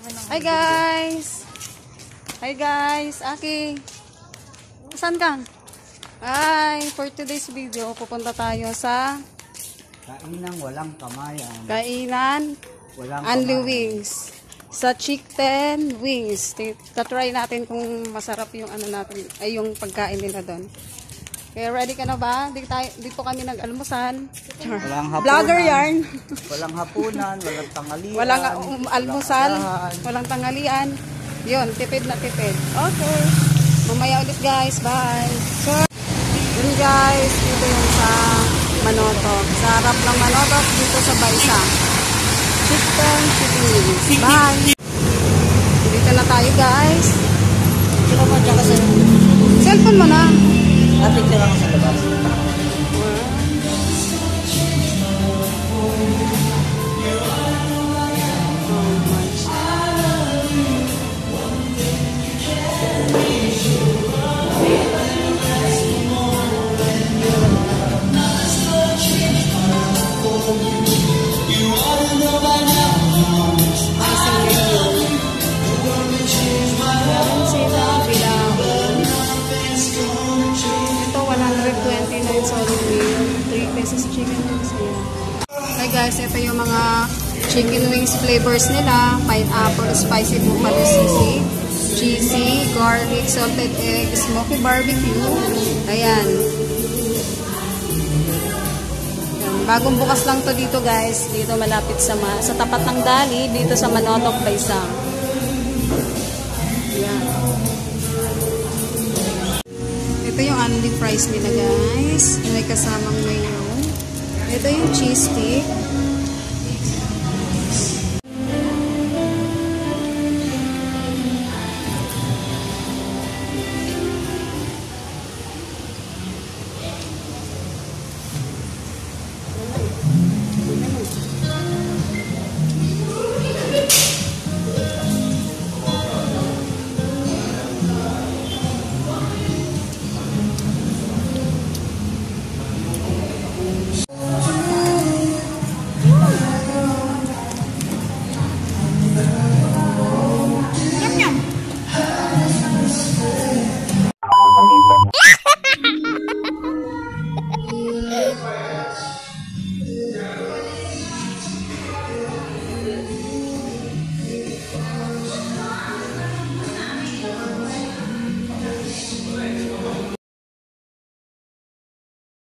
Hi guys! Hi guys! Aki! Saan ka? Hi! For today's video, pupunta tayo sa Kainan walang kamayan. Kainan Walang Only kamayan. Wings. Sa Chicken Wings. Tatry natin kung masarap yung ano natin, ay yung pagkain nila doon. Okay, ready ka na ba? Dito kami nag-almusan. Walang hapunan. Vlogger yarn. Walang hapunan, walang tanghalian. Walang almusal, walang walang tanghalian. Yun, tipid na tipid. Okay. Mamaya ulit guys. Bye. So, yun guys, dito yung sa Manotok. Sa harap ng Manotok, dito sa Baysa. Chicken Wings. Bye. Dito na tayo guys. Sino mo dyan kasi? Cellphone mo na. Picture ako sa labas. Hi guys, ito yung mga chicken wings flavors nila. Pineapple, spicy buffalo sisig, cheesy, garlic, salted egg, smoky barbecue. Ayan. Bagong bukas lang to dito guys. Dito malapit sa tapat ng Dali, dito sa Manotok, Baysa. Ayan. Ito yung only fries nila guys. May kasamang mayo. Ito yung cheese stick.